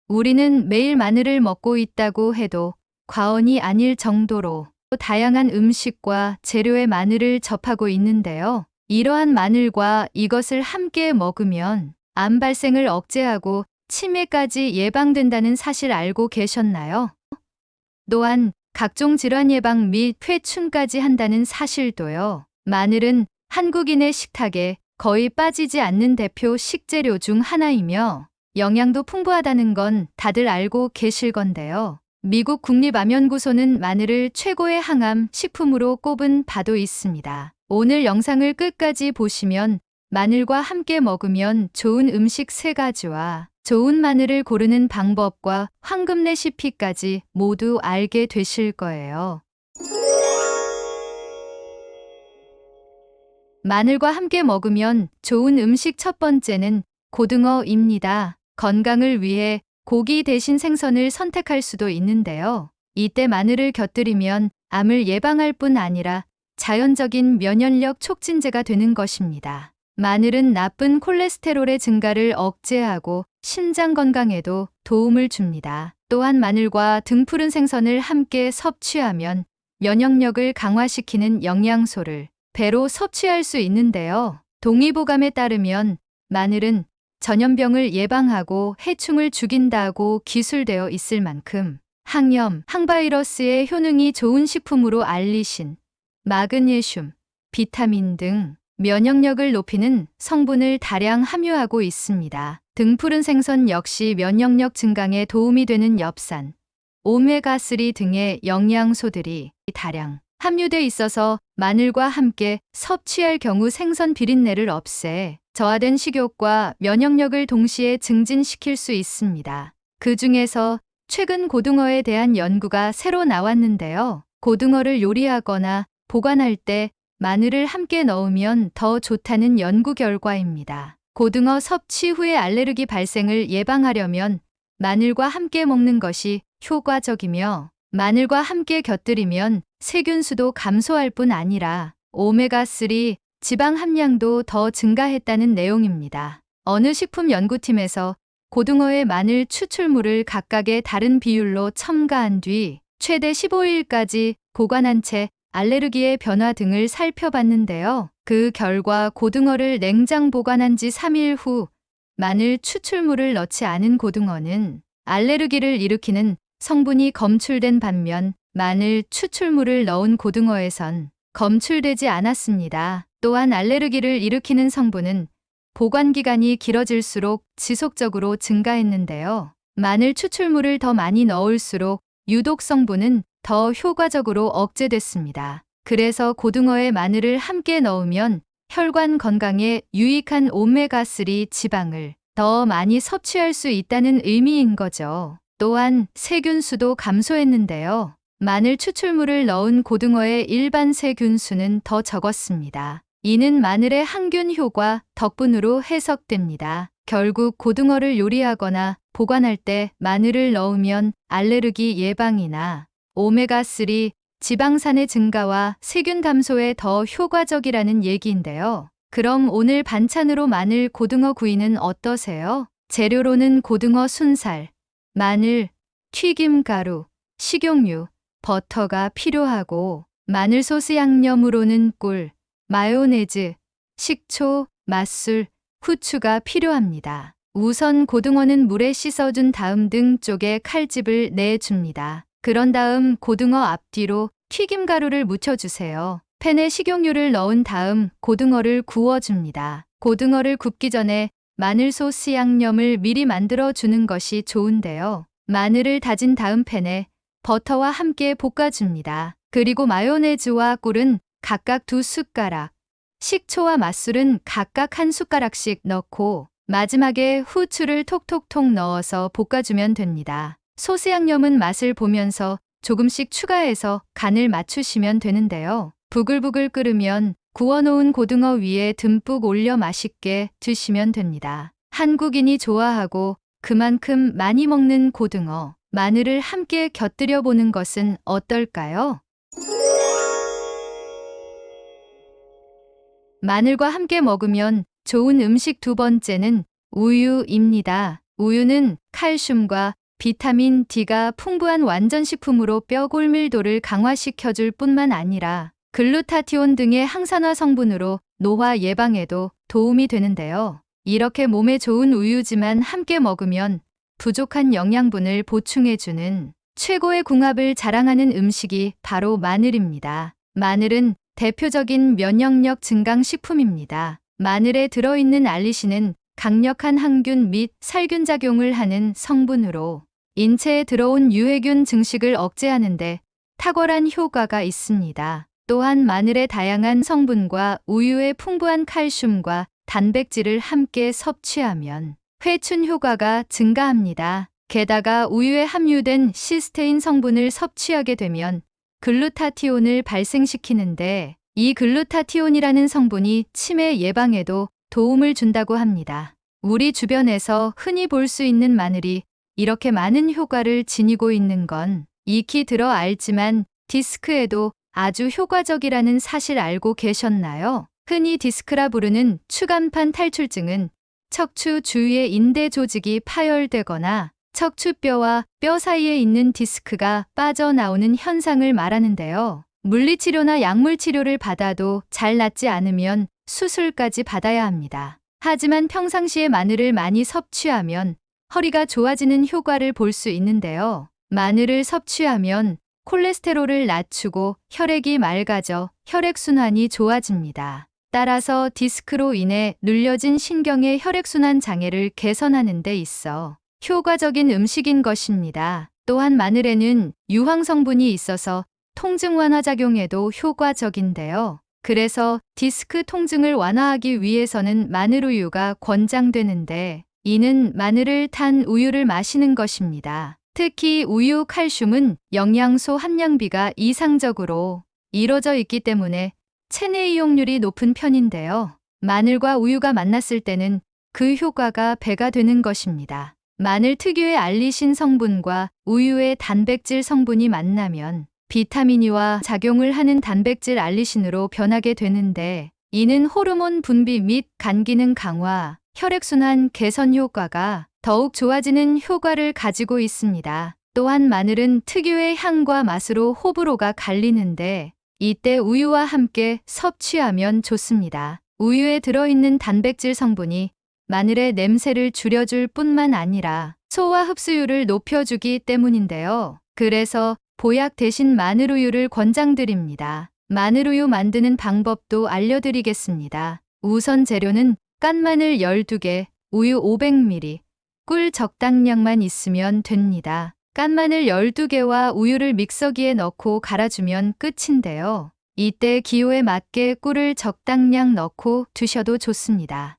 우리는 매일 마늘을 먹고 있다고 해도 과언이 아닐 정도로 다양한 음식과 재료의 마늘을 접하고 있는데요. 이러한 마늘과 이것을 함께 먹으면 암 발생을 억제하고 치매까지 예방된다는 사실 알고 계셨나요? 또한 각종 질환 예방 및 회춘까지 한다는 사실도요. 마늘은 한국인의 식탁에 거의 빠지지 않는 대표 식재료 중 하나이며 영양도 풍부하다는 건 다들 알고 계실 건데요. 미국 국립암연구소는 마늘을 최고의 항암 식품으로 꼽은 바도 있습니다. 오늘 영상을 끝까지 보시면 마늘과 함께 먹으면 좋은 음식 3가지와 좋은 마늘을 고르는 방법과 황금 레시피까지 모두 알게 되실 거예요. 마늘과 함께 먹으면 좋은 음식 첫 번째는 고등어입니다. 건강을 위해 고기 대신 생선을 선택할 수도 있는데요. 이때 마늘을 곁들이면 암을 예방할 뿐 아니라 자연적인 면역력 촉진제가 되는 것입니다. 마늘은 나쁜 콜레스테롤의 증가를 억제하고 신장 건강에도 도움을 줍니다. 또한 마늘과 등푸른 생선을 함께 섭취하면 면역력을 강화시키는 영양소를 배로 섭취할 수 있는데요. 동의보감에 따르면 마늘은 전염병을 예방하고 해충을 죽인다고 기술되어 있을 만큼 항염, 항바이러스의 효능이 좋은 식품으로 알리신 마그네슘, 비타민 등 면역력을 높이는 성분을 다량 함유하고 있습니다. 등푸른 생선 역시 면역력 증강에 도움이 되는 엽산, 오메가3 등의 영양소들이 다량 함유돼 있어서 마늘과 함께 섭취할 경우 생선 비린내를 없애 저하된 식욕과 면역력을 동시에 증진시킬 수 있습니다. 그 중에서 최근 고등어에 대한 연구가 새로 나왔는데요. 고등어를 요리하거나 보관할 때 마늘을 함께 넣으면 더 좋다는 연구 결과입니다. 고등어 섭취 후의 알레르기 발생을 예방하려면 마늘과 함께 먹는 것이 효과적이며 마늘과 함께 곁들이면 세균수도 감소할 뿐 아니라 오메가3 지방 함량도 더 증가했다는 내용입니다. 어느 식품 연구팀에서 고등어의 마늘 추출물을 각각의 다른 비율로 첨가한 뒤 최대 15일까지 보관한 채 알레르기의 변화 등을 살펴봤는데요. 그 결과 고등어를 냉장 보관한 지 3일 후 마늘 추출물을 넣지 않은 고등어는 알레르기를 일으키는 성분이 검출된 반면 마늘 추출물을 넣은 고등어에선 검출되지 않았습니다. 또한 알레르기를 일으키는 성분은 보관기간이 길어질수록 지속적으로 증가했는데요. 마늘 추출물을 더 많이 넣을수록 유독 성분은 더 효과적으로 억제됐습니다. 그래서 고등어에 마늘을 함께 넣으면 혈관 건강에 유익한 오메가3 지방을 더 많이 섭취할 수 있다는 의미인 거죠. 또한 세균수도 감소했는데요. 마늘 추출물을 넣은 고등어의 일반 세균수는 더 적었습니다. 이는 마늘의 항균 효과 덕분으로 해석됩니다. 결국 고등어를 요리하거나 보관할 때 마늘을 넣으면 알레르기 예방이나 오메가3 지방산의 증가와 세균 감소에 더 효과적이라는 얘기인데요. 그럼 오늘 반찬으로 마늘 고등어 구이는 어떠세요? 재료로는 고등어 순살, 마늘, 튀김가루, 식용유, 버터가 필요하고 마늘 소스 양념으로는 꿀, 마요네즈, 식초, 맛술, 후추가 필요합니다. 우선 고등어는 물에 씻어준 다음 등 쪽에 칼집을 내줍니다. 그런 다음 고등어 앞뒤로 튀김가루를 묻혀주세요. 팬에 식용유를 넣은 다음 고등어를 구워줍니다. 고등어를 굽기 전에 마늘 소스 양념을 미리 만들어 주는 것이 좋은데요. 마늘을 다진 다음 팬에 버터와 함께 볶아줍니다. 그리고 마요네즈와 꿀은 각각 2숟가락, 식초와 맛술은 각각 1숟가락씩 넣고 마지막에 후추를 톡톡톡 넣어서 볶아주면 됩니다. 소스 양념은 맛을 보면서 조금씩 추가해서 간을 맞추시면 되는데요. 부글부글 끓으면 구워놓은 고등어 위에 듬뿍 올려 맛있게 드시면 됩니다. 한국인이 좋아하고 그만큼 많이 먹는 고등어, 마늘을 함께 곁들여 보는 것은 어떨까요? 마늘과 함께 먹으면 좋은 음식 두 번째는 우유입니다. 우유는 칼슘과 비타민 D가 풍부한 완전식품으로 뼈 골밀도를 강화시켜줄 뿐만 아니라 글루타티온 등의 항산화 성분으로 노화 예방에도 도움이 되는데요. 이렇게 몸에 좋은 우유지만 함께 먹으면 부족한 영양분을 보충해주는 최고의 궁합을 자랑하는 음식이 바로 마늘입니다. 마늘은 대표적인 면역력 증강 식품입니다. 마늘에 들어있는 알리신은 강력한 항균 및 살균 작용을 하는 성분으로 인체에 들어온 유해균 증식을 억제하는 데 탁월한 효과가 있습니다. 또한 마늘의 다양한 성분과 우유의 풍부한 칼슘과 단백질을 함께 섭취하면 회춘 효과가 증가합니다. 게다가 우유에 함유된 시스테인 성분을 섭취하게 되면 글루타티온을 발생시키는데 이 글루타티온이라는 성분이 치매 예방에도 도움을 준다고 합니다. 우리 주변에서 흔히 볼 수 있는 마늘이 이렇게 많은 효과를 지니고 있는 건 익히 들어 알지만 디스크에도 아주 효과적이라는 사실 알고 계셨나요? 흔히 디스크라 부르는 추간판 탈출증은 척추 주위의 인대 조직이 파열되거나 척추뼈와 뼈 사이에 있는 디스크가 빠져나오는 현상을 말하는데요. 물리치료나 약물치료를 받아도 잘 낫지 않으면 수술까지 받아야 합니다. 하지만 평상시에 마늘을 많이 섭취하면 허리가 좋아지는 효과를 볼 수 있는데요. 마늘을 섭취하면 콜레스테롤을 낮추고 혈액이 맑아져 혈액순환이 좋아집니다. 따라서 디스크로 인해 눌려진 신경의 혈액순환 장애를 개선하는 데 있어 효과적인 음식인 것입니다. 또한 마늘에는 유황 성분이 있어서 통증 완화 작용에도 효과적인데요. 그래서 디스크 통증을 완화하기 위해서는 마늘우유가 권장되는데 이는 마늘을 탄 우유를 마시는 것입니다. 특히 우유 칼슘은 영양소 함량비가 이상적으로 이루어져 있기 때문에 체내 이용률이 높은 편인데요. 마늘과 우유가 만났을 때는 그 효과가 배가 되는 것입니다. 마늘 특유의 알리신 성분과 우유의 단백질 성분이 만나면 비타민이와 작용을 하는 단백질 알리신으로 변하게 되는데 이는 호르몬 분비 및 간 기능 강화, 혈액순환 개선 효과가 더욱 좋아지는 효과를 가지고 있습니다. 또한 마늘은 특유의 향과 맛으로 호불호가 갈리는데 이때 우유와 함께 섭취하면 좋습니다. 우유에 들어있는 단백질 성분이 마늘의 냄새를 줄여줄 뿐만 아니라 소화 흡수율을 높여주기 때문인데요. 그래서 보약 대신 마늘우유를 권장드립니다. 마늘우유 만드는 방법도 알려드리겠습니다. 우선 재료는 깐 마늘 12개, 우유 500ml, 꿀 적당량만 있으면 됩니다. 깐 마늘 12개와 우유를 믹서기에 넣고 갈아주면 끝인데요. 이때 기호에 맞게 꿀을 적당량 넣고 드셔도 좋습니다.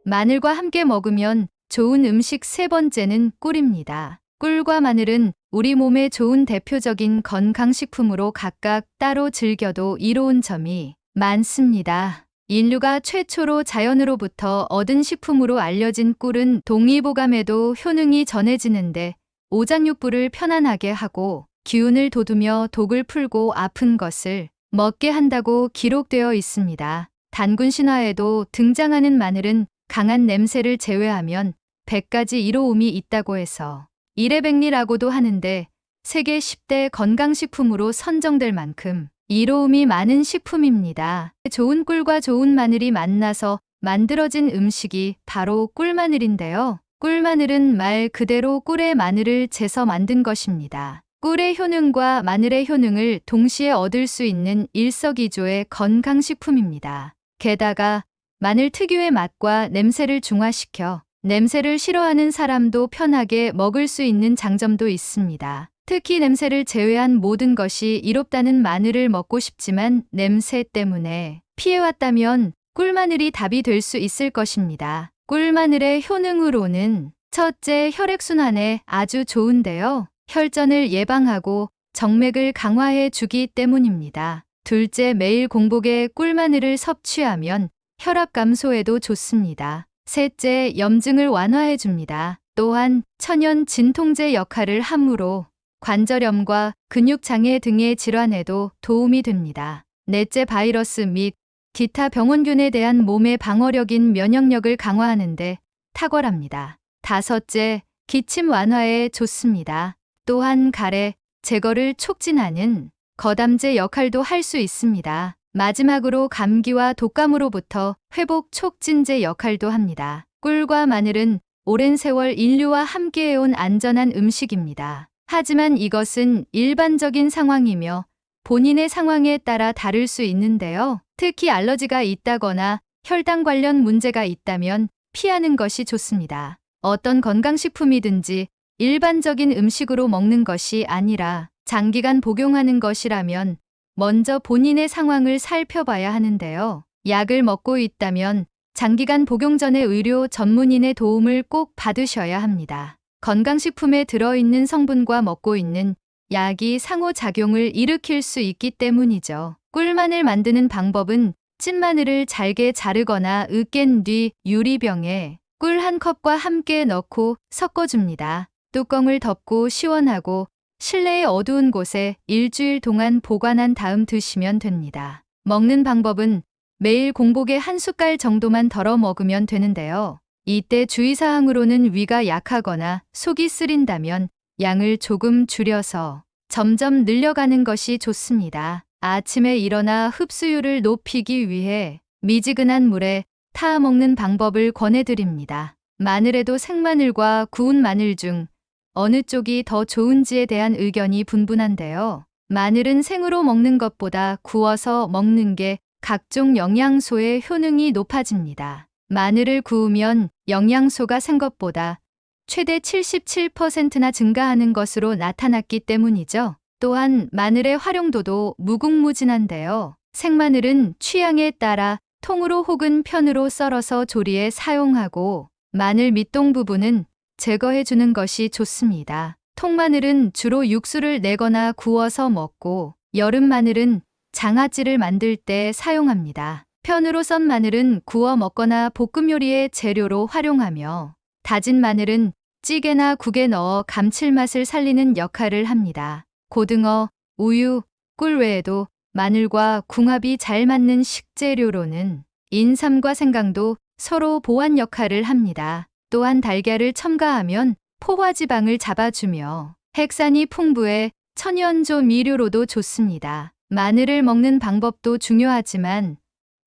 마늘과 함께 먹으면 좋은 음식 세 번째는 꿀입니다. 꿀과 마늘은 우리 몸에 좋은 대표적인 건강식품으로 각각 따로 즐겨도 이로운 점이 많습니다. 인류가 최초로 자연으로부터 얻은 식품으로 알려진 꿀은 동의보감에도 효능이 전해지는데 오장육부를 편안하게 하고 기운을 돋우며 독을 풀고 아픈 것을 먹게 한다고 기록되어 있습니다. 단군 신화에도 등장하는 마늘은 강한 냄새를 제외하면 100가지 이로움이 있다고 해서 이래백리라고도 하는데 세계 10대 건강식품으로 선정될 만큼 이로움이 많은 식품입니다. 좋은 꿀과 좋은 마늘이 만나서 만들어진 음식이 바로 꿀마늘인데요. 꿀마늘은 말 그대로 꿀의 마늘을 재서 만든 것입니다. 꿀의 효능과 마늘의 효능을 동시에 얻을 수 있는 일석이조의 건강식품입니다. 게다가 마늘 특유의 맛과 냄새를 중화시켜 냄새를 싫어하는 사람도 편하게 먹을 수 있는 장점도 있습니다. 특히 냄새를 제외한 모든 것이 이롭다는 마늘을 먹고 싶지만 냄새 때문에 피해왔다면 꿀마늘이 답이 될 수 있을 것입니다. 꿀마늘의 효능으로는 첫째, 혈액순환에 아주 좋은데요. 혈전을 예방하고 정맥을 강화해 주기 때문입니다. 둘째, 매일 공복에 꿀마늘을 섭취하면 혈압 감소에도 좋습니다. 셋째, 염증을 완화해 줍니다. 또한 천연 진통제 역할을 하므로 관절염과 근육장애 등의 질환에도 도움이 됩니다. 넷째, 바이러스 및 기타 병원균에 대한 몸의 방어력인 면역력을 강화하는데 탁월합니다. 다섯째, 기침 완화에 좋습니다. 또한 가래 제거를 촉진하는 거담제 역할도 할 수 있습니다. 마지막으로 감기와 독감으로부터 회복 촉진제 역할도 합니다. 꿀과 마늘은 오랜 세월 인류와 함께해온 안전한 음식입니다. 하지만 이것은 일반적인 상황이며 본인의 상황에 따라 다를 수 있는데요. 특히 알러지가 있다거나 혈당 관련 문제가 있다면 피하는 것이 좋습니다. 어떤 건강식품이든지 일반적인 음식으로 먹는 것이 아니라 장기간 복용하는 것이라면 먼저 본인의 상황을 살펴봐야 하는데요. 약을 먹고 있다면 장기간 복용 전에 의료 전문인의 도움을 꼭 받으셔야 합니다. 건강식품에 들어있는 성분과 먹고 있는 약이 상호작용을 일으킬 수 있기 때문이죠. 꿀마늘 만드는 방법은 찐마늘을 잘게 자르거나 으깬 뒤 유리병에 꿀 1컵과 함께 넣고 섞어줍니다. 뚜껑을 덮고 시원하고 실내의 어두운 곳에 일주일 동안 보관한 다음 드시면 됩니다. 먹는 방법은 매일 공복에 1숟갈 정도만 덜어 먹으면 되는데요. 이때 주의사항으로는 위가 약하거나 속이 쓰린다면 양을 조금 줄여서 점점 늘려가는 것이 좋습니다. 아침에 일어나 흡수율을 높이기 위해 미지근한 물에 타아 먹는 방법을 권해드립니다. 마늘에도 생마늘과 구운 마늘 중 어느 쪽이 더 좋은지에 대한 의견이 분분한데요. 마늘은 생으로 먹는 것보다 구워서 먹는 게 각종 영양소의 효능이 높아집니다. 마늘을 구우면 영양소가 생 것보다 최대 77%나 증가하는 것으로 나타났기 때문이죠. 또한 마늘의 활용도도 무궁무진한데요. 생마늘은 취향에 따라 통으로 혹은 편으로 썰어서 조리에 사용하고 마늘 밑동 부분은 제거해 주는 것이 좋습니다. 통마늘은 주로 육수를 내거나 구워서 먹고 여름 마늘은 장아찌를 만들 때 사용합니다. 편으로 썬 마늘은 구워 먹거나 볶음 요리의 재료로 활용하며 다진 마늘은 찌개나 국에 넣어 감칠맛을 살리는 역할을 합니다. 고등어, 우유, 꿀 외에도 마늘과 궁합이 잘 맞는 식재료로는 인삼과 생강도 서로 보완 역할을 합니다. 또한 달걀을 첨가하면 포화지방을 잡아주며 핵산이 풍부해 천연조미료로도 좋습니다. 마늘을 먹는 방법도 중요하지만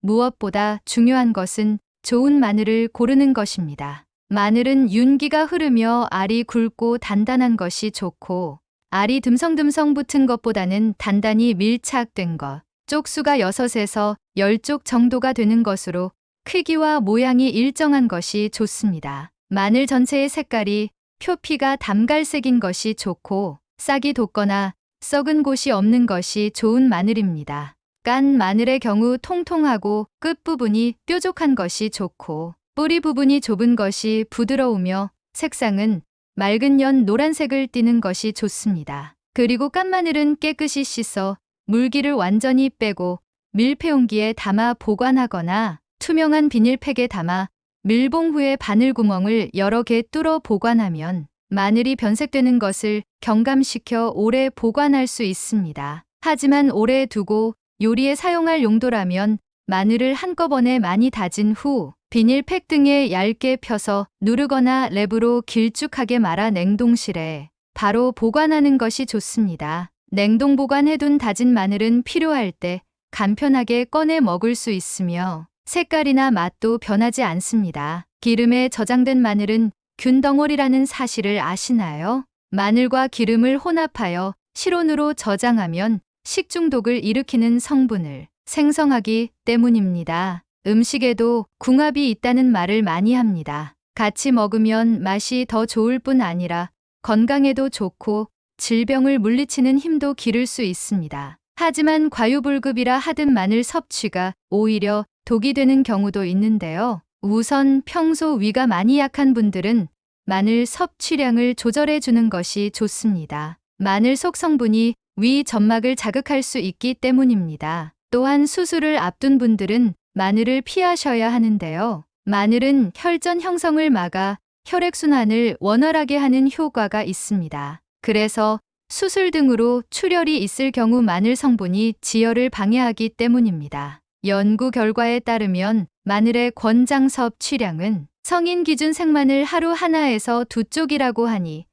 무엇보다 중요한 것은 좋은 마늘을 고르는 것입니다. 마늘은 윤기가 흐르며 알이 굵고 단단한 것이 좋고 알이 듬성듬성 붙은 것보다는 단단히 밀착된 것, 쪽수가 6에서 10쪽 정도가 되는 것으로 크기와 모양이 일정한 것이 좋습니다. 마늘 전체의 색깔이 표피가 담갈색인 것이 좋고 싹이 돋거나 썩은 곳이 없는 것이 좋은 마늘입니다. 깐 마늘의 경우 통통하고 끝부분이 뾰족한 것이 좋고 뿌리 부분이 좁은 것이 부드러우며 색상은 맑은 연 노란색을 띠는 것이 좋습니다. 그리고 깐 마늘은 깨끗이 씻어 물기를 완전히 빼고 밀폐용기에 담아 보관하거나 투명한 비닐팩에 담아 밀봉 후에 바늘구멍을 여러 개 뚫어 보관하면 마늘이 변색되는 것을 경감시켜 오래 보관할 수 있습니다. 하지만 오래 두고 요리에 사용할 용도라면 마늘을 한꺼번에 많이 다진 후 비닐팩 등에 얇게 펴서 누르거나 랩으로 길쭉하게 말아 냉동실에 바로 보관하는 것이 좋습니다. 냉동 보관해둔 다진 마늘은 필요할 때 간편하게 꺼내 먹을 수 있으며 색깔이나 맛도 변하지 않습니다. 기름에 저장된 마늘은 균덩어리라는 사실을 아시나요? 마늘과 기름을 혼합하여 실온으로 저장하면 식중독을 일으키는 성분을 생성하기 때문입니다. 음식에도 궁합이 있다는 말을 많이 합니다. 같이 먹으면 맛이 더 좋을 뿐 아니라 건강에도 좋고 질병을 물리치는 힘도 기를 수 있습니다. 하지만 과유불급이라 하듯 마늘 섭취가 오히려 독이 되는 경우도 있는데요. 우선 평소 위가 많이 약한 분들은 마늘 섭취량을 조절해 주는 것이 좋습니다. 마늘 속 성분이 위 점막을 자극할 수 있기 때문입니다. 또한 수술을 앞둔 분들은 마늘을 피하셔야 하는데요. 마늘은 혈전 형성을 막아 혈액순환을 원활하게 하는 효과가 있습니다. 그래서 수술 등으로 출혈이 있을 경우 마늘 성분이 지혈을 방해하기 때문입니다. 연구 결과에 따르면 마늘의 권장 섭취량은 성인 기준 생마늘 하루 하나에서 2쪽이라고 하니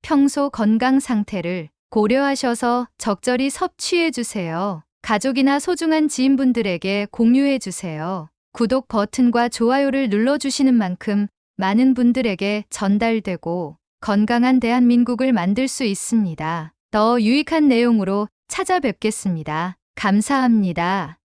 평소 건강 상태를 고려하셔서 적절히 섭취해 주세요. 가족이나 소중한 지인분들에게 공유해 주세요. 구독 버튼과 좋아요를 눌러주시는 만큼 많은 분들에게 전달되고 건강한 대한민국을 만들 수 있습니다. 더 유익한 내용으로 찾아뵙겠습니다. 감사합니다.